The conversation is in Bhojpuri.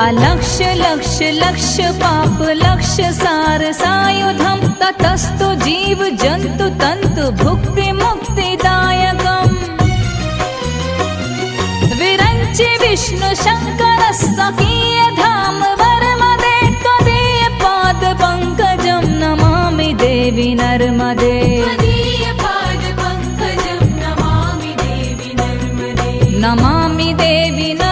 अलक्ष लक्ष लक्ष पाप लक्ष सार सायुधम ततस्तु जीव जंतु तंतु भुक्ति मुक्तिदायकम् विरंचि विष्णु शंकर स्वकीय धाम वर्मदे त्वदीय पाद पंकजं नमामि देवी नर्मदे नमामि देवी नर्मदे।